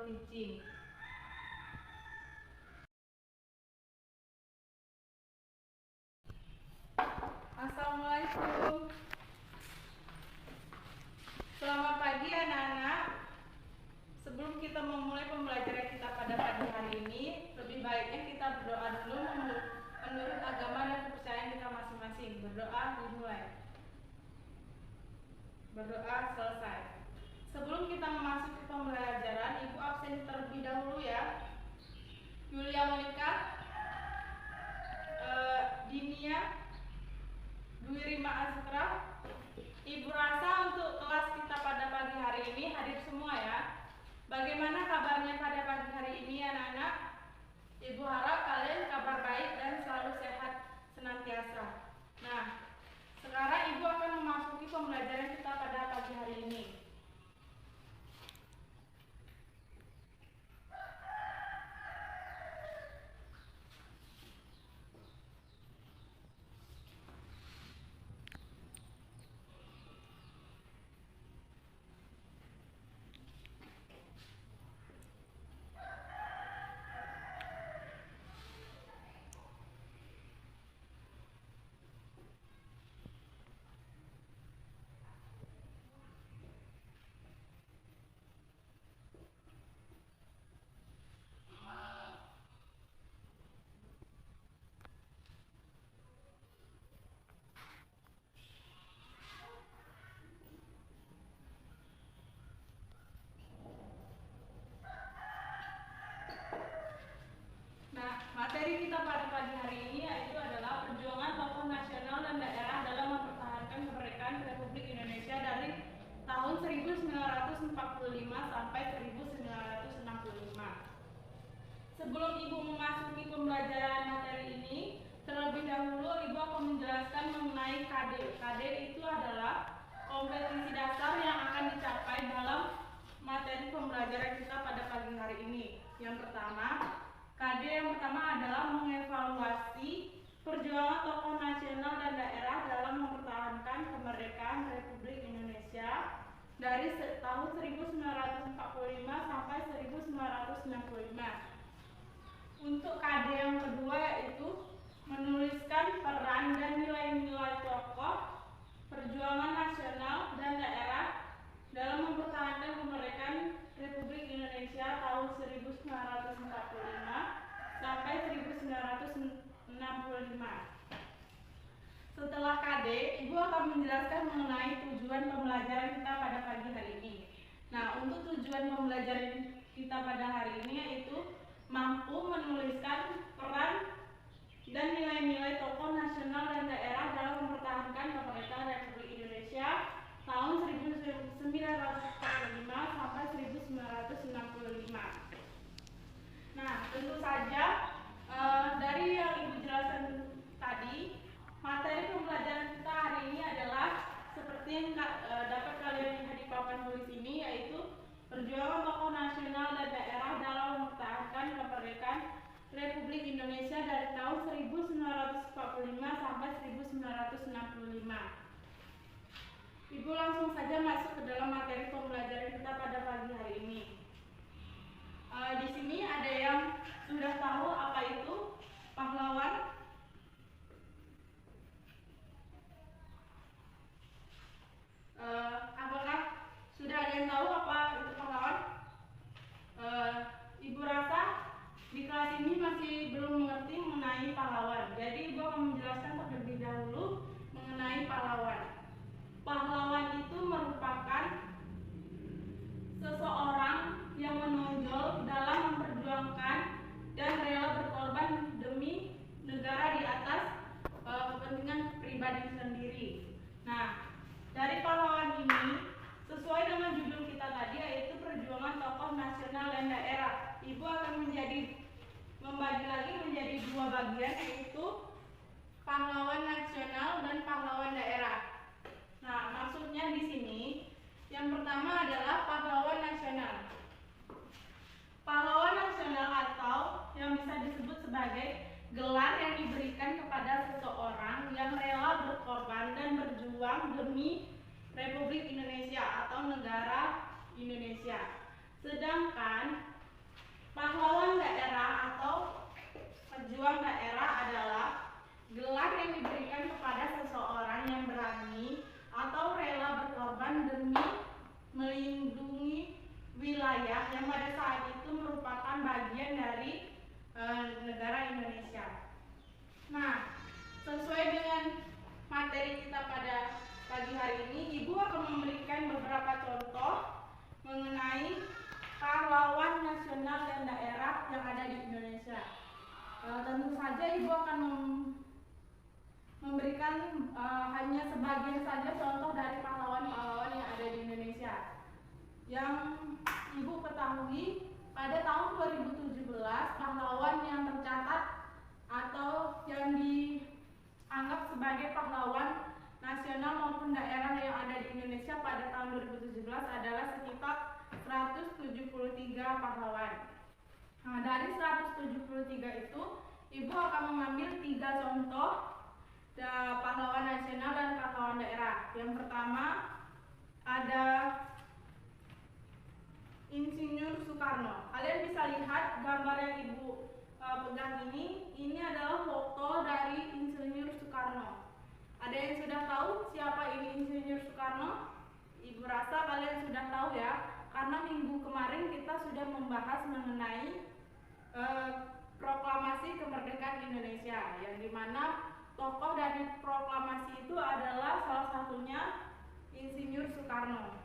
teaching. Assalamualaikum. Selamat pagi anak-anak. Sebelum kita memulai pembelajaran kita pada pagi hari ini, lebih baiknya kita berdoa dulu menurut agama dan kepercayaan kita masing-masing. Berdoa dimulai. Berdoa selesai. Sebelum kita memasuki pembelajaran, Ibu absen terlebih dahulu ya. Yulia Monika, Dinia, Dwi Rima Azkra. Ibu rasa untuk kelas kita pada pagi hari ini hadir semua ya. Bagaimana kabarnya pada pagi hari ini anak-anak? Ibu harap kalian kabar baik dan selalu sehat senantiasa. Nah, sekarang Ibu akan memasuki pembelajaran kita pada pagi hari ini. Materi kita pada pagi hari ini yaitu adalah perjuangan tokoh nasional dan daerah dalam mempertahankan kemerdekaan Republik Indonesia dari tahun 1945 sampai 1965. Sebelum Ibu memasuki pembelajaran materi ini, terlebih dahulu Ibu akan menjelaskan mengenai KD. KD itu adalah kompetensi dasar yang akan dicapai dalam materi pembelajaran kita pada pagi hari ini. Yang pertama, KD yang pertama adalah mengevaluasi perjuangan tokoh nasional dan daerah dalam mempertahankan kemerdekaan Republik Indonesia dari tahun 1945 sampai 1965. Untuk KD yang kedua yaitu menuliskan peran dan nilai-nilai tokoh perjuangan nasional dan daerah dalam mempertahankan kemerdekaan Republik Indonesia tahun 1945 sampai 1965. Setelah KD, Ibu akan menjelaskan mengenai tujuan pembelajaran kita pada pagi hari ini. Nah, untuk tujuan pembelajaran kita pada hari ini yaitu mampu menuliskan peran dan nilai-nilai tokoh nasional dan daerah dalam mempertahankan kemerdekaan Republik Indonesia tahun 1945 sampai 1965. Nah, tentu saja dari yang Ibu jelaskan tadi, materi pembelajaran kita hari ini adalah seperti yang dapat kalian lihat di papan tulis ini, yaitu perjuangan tokoh nasional dan daerah dalam mempertahankan kemerdekaan Republik Indonesia dari tahun 1945 sampai 1965. Ibu langsung saja masuk ke dalam materi pembelajaran kita pada pagi hari ini. Di sini ada yang sudah tahu apa itu pahlawan? Apakah sudah ada yang tahu apa itu pahlawan? Ibu rasa di kelas ini masih belum mengerti mengenai pahlawan. Jadi Ibu akan menjelaskan terlebih dahulu mengenai pahlawan. Pahlawan itu merupakan seseorang yang menonjol dalam memperjuangkan dan rela berkorban demi negara di atas kepentingan pribadi sendiri. Nah, dari pahlawan ini sesuai dengan judul kita tadi yaitu perjuangan tokoh nasional dan daerah. Ibu akan membagi lagi menjadi dua bagian yaitu pahlawan nasional dan pahlawan daerah. Nah, maksudnya di sini yang pertama adalah pahlawan nasional. Pahlawan nasional atau yang bisa disebut sebagai gelar yang diberikan kepada seseorang yang rela berkorban dan berjuang demi Republik Indonesia atau negara Indonesia. Sedangkan pahlawan daerah atau pejuang daerah adalah gelar yang diberikan kepada seseorang yang berani atau rela berkorban demi melindungi wilayah yang pada saat itu merupakan bagian dari negara Indonesia. Nah, sesuai dengan materi kita pada pagi hari ini, Ibu akan memberikan beberapa contoh mengenai pahlawan nasional dan daerah yang ada di Indonesia. Tentu saja Ibu akan memberikan hanya sebagian saja contoh dari pahlawan-pahlawan yang ada di Indonesia. Yang Ibu ketahui, pada tahun 2017 pahlawan yang tercatat atau yang dianggap sebagai pahlawan nasional maupun daerah yang ada di Indonesia pada tahun 2017 adalah sekitar 173 pahlawan. Nah, dari 173 itu, Ibu akan mengambil 3 contoh pahlawan nasional dan pahlawan daerah. Yang pertama ada Insinyur Soekarno. Kalian bisa lihat gambar yang Ibu pegang ini adalah foto dari Insinyur Soekarno. Ada yang sudah tahu siapa ini Insinyur Soekarno? Ibu rasa kalian sudah tahu ya, karena minggu kemarin kita sudah membahas mengenai proklamasi kemerdekaan Indonesia, yang dimana tokoh dari proklamasi itu adalah salah satunya Insinyur Soekarno.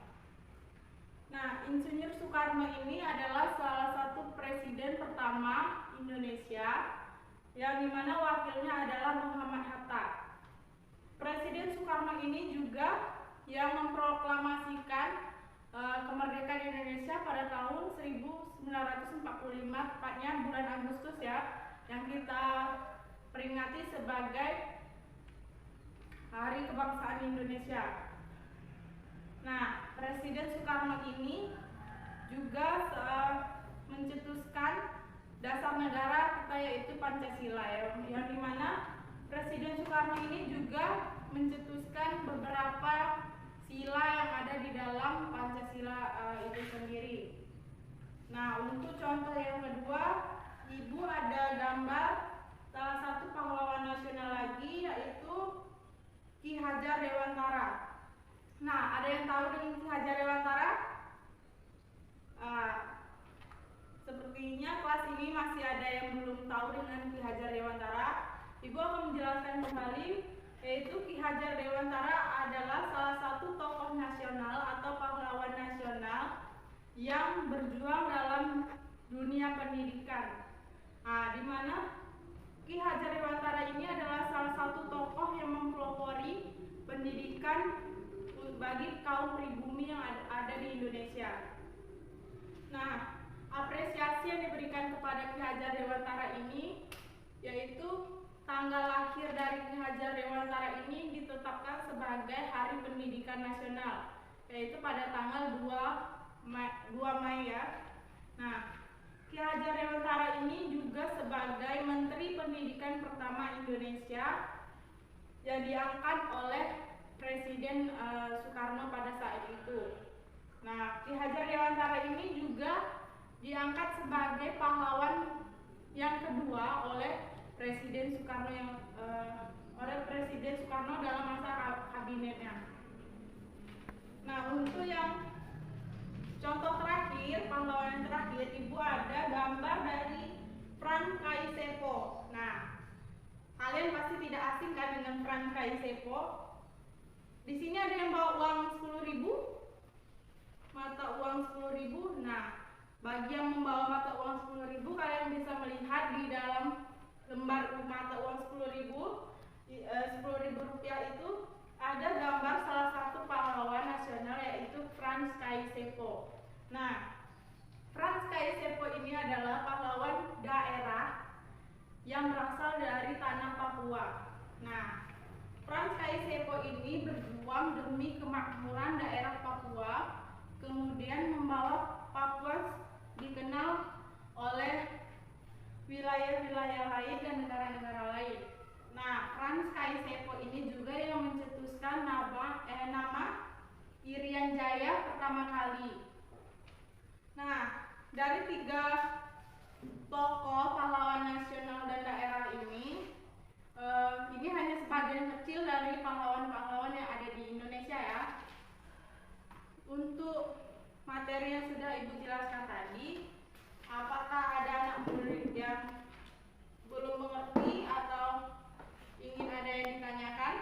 Nah, Insinyur Soekarno ini adalah salah satu presiden pertama Indonesia, yang dimana wakilnya adalah Muhammad Hatta. Presiden Soekarno ini juga yang memproklamasikan kemerdekaan Indonesia pada tahun 1945, tepatnya bulan Agustus ya, yang kita peringati sebagai Hari Kebangsaan Indonesia. Nah, Presiden Soekarno ini juga mencetuskan dasar negara kita, yaitu Pancasila ya, yang dimana Presiden Soekarno ini juga mencetuskan beberapa sila yang ada di dalam Pancasila itu sendiri. Nah, untuk contoh yang kedua, Ibu ada gambar salah satu pahlawan nasional lagi, yaitu Ki Hajar Dewantara. Nah, ada yang tahu dengan Ki Hajar Dewantara? Sepertinya kelas ini masih ada yang belum tahu dengan Ki Hajar Dewantara. Ibu akan menjelaskan kembali, yaitu Ki Hajar Dewantara adalah salah satu tokoh nasional atau pahlawan nasional yang berjuang dalam dunia pendidikan. Nah, di mana Ki Hajar Dewantara ini adalah salah satu tokoh yang mempelopori pendidikan bagi kaum pribumi yang ada di Indonesia. Nah, apresiasi yang diberikan kepada Ki Hajar Dewantara ini, yaitu tanggal lahir dari Ki Hajar Dewantara ini ditetapkan sebagai Hari Pendidikan Nasional, yaitu pada tanggal 2 Mei ya. Nah, Ki Hajar Dewantara ini juga sebagai Menteri Pendidikan pertama Indonesia yang diangkat oleh Presiden Soekarno pada saat itu. Nah, Ki Hajar Dewantara ini juga diangkat sebagai pahlawan yang kedua oleh Presiden Soekarno dalam masa kabinetnya. Nah, untuk yang contoh terakhir, pahlawan yang terakhir, Ibu ada gambar dari Frans Kaisepo. Nah, kalian pasti tidak asing kan dengan Frans Kaisepo. Di sini ada yang bawa uang 10.000, mata uang 10.000. Nah, bagi yang membawa mata uang 10.000, kalian bisa melihat di dalam lembar mata uang 10.000 rupiah itu ada gambar salah satu pahlawan nasional, yaitu Frans Kaisepo. Nah, Frans Kaisepo ini adalah pahlawan daerah yang berasal dari tanah Papua. Nah, Frans Kaisepo ini berjuang demi kemakmuran daerah Papua, kemudian membawa Papua dikenal oleh wilayah-wilayah lain dan negara-negara lain. Nah, Frans Kaisepo ini juga yang mencetuskan nama Irian Jaya pertama kali. Nah, dari 3 tokoh pahlawan nasional dan daerah ini hanya sebagian kecil dari pahlawan-pahlawan yang ada di Indonesia ya. Untuk materi yang sudah Ibu jelaskan tadi, apakah ada anak murid yang belum mengerti atau ingin ada yang ditanyakan?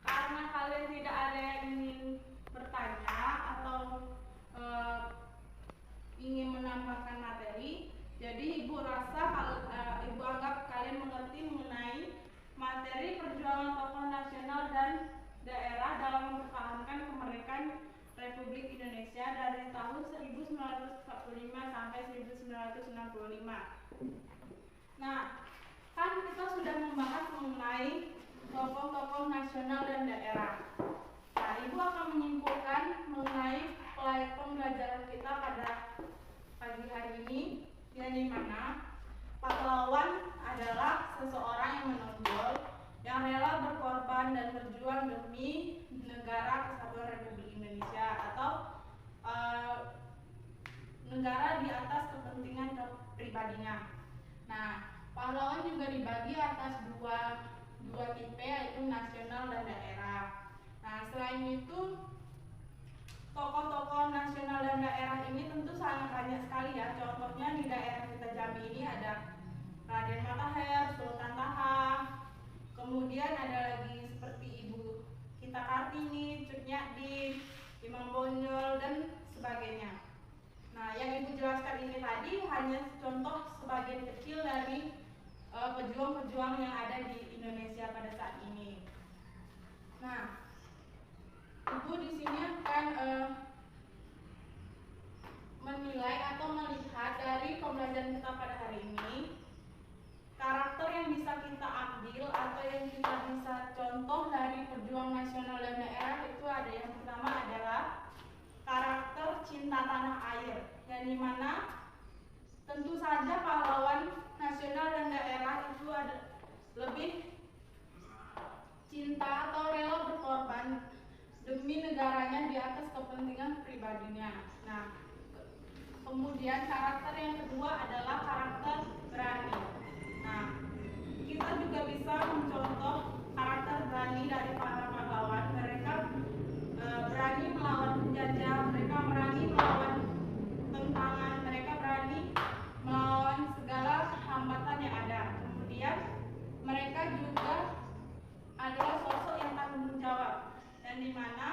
Karena kalian tidak ada yang ingin bertanya atau ingin menambahkan materi, jadi Ibu rasa Ibu anggap kalian mengerti mengenai materi perjuangan tokoh nasional dan daerah dalam mempertahankan kemerdekaan Republik Indonesia dari tahun 1945 sampai 1965. Nah, kan kita sudah membahas mengenai tokoh-tokoh nasional dan daerah. Nah, Ibu akan menyimpulkan mengenai pembelajaran kita pada pagi hari ini, yang dimana pahlawan adalah seseorang yang menonjol, yang rela berkorban dan berjuang demi negara kesatuan Republik Indonesia atau negara di atas kepentingan pribadinya. Nah, pahlawan juga dibagi atas dua tipe, yaitu nasional dan daerah. Nah, selain itu tokoh-tokoh nasional dan daerah ini tentu sangat banyak sekali ya. Contohnya di daerah kita Jambi ini ada Raden Matahir, Sultan Taha, kemudian ada lagi seperti Ibu Kita Kartini, Cut Nyadin, Imam Bonjol, dan sebagainya. Nah, yang Ibu jelaskan ini tadi hanya contoh sebagian kecil dari pejuang-pejuang yang ada di Indonesia pada saat ini. Nah, Ibu di sini akan menilai atau melihat dari pembelajaran kita pada hari ini, karakter yang bisa kita ambil atau yang kita bisa contoh dari pejuang nasional dan daerah itu ada yang pertama adalah karakter cinta tanah air, yang dimana tentu saja pahlawan nasional dan daerah itu ada lebih cinta atau rela berkorban demi negaranya di atas kepentingan pribadinya. Nah, kemudian karakter yang kedua adalah karakter berani. Nah, kita juga bisa mencontoh karakter berani dari para pahlawan. Mereka berani melawan penjajah, mereka berani melawan tentangan, mereka berani melawan segala hambatan yang ada. Kemudian mereka juga adalah sosok yang tanggung jawab, dan di mana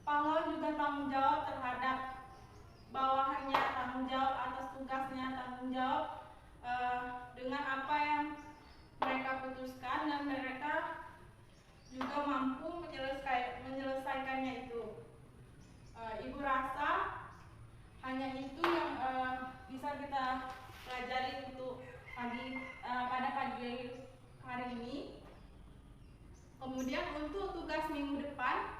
pahlawan juga tanggung jawab terhadap bawahannya, tanggung jawab atas tugasnya, tanggung jawab dengan apa yang mereka putuskan, dan mereka juga mampu menyelesaikannya itu. Ibu rasa hanya itu yang bisa kita pelajari untuk pada pagi hari ini. Kemudian untuk tugas minggu depan,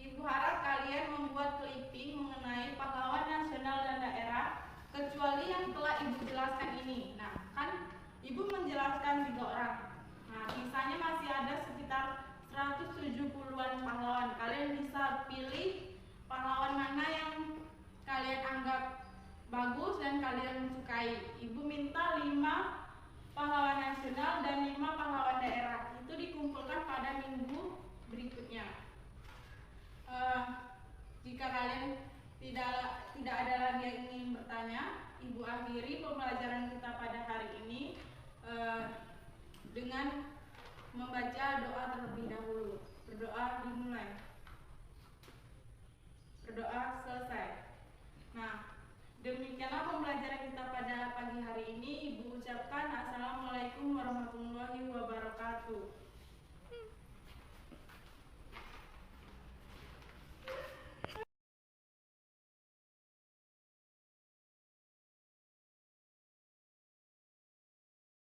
Ibu harap kalian membuat clipping mengenai pahlawan nasional dan daerah, kecuali yang telah Ibu jelaskan ini. Nah, kan Ibu menjelaskan 3 orang. Nah, sisanya masih ada sekitar 170-an pahlawan. Kalian bisa pilih pahlawan mana yang kalian anggap bagus dan kalian sukai. Ibu minta 5 pahlawan nasional dan 5 pahlawan daerah. Itu dikumpulkan pada minggu berikutnya. Jika kalian tidak ada lagi yang ingin bertanya, Ibu akhiri pembelajaran kita pada hari ini dengan membaca doa terlebih dahulu. Berdoa dimulai. Berdoa selesai. Nah, demikianlah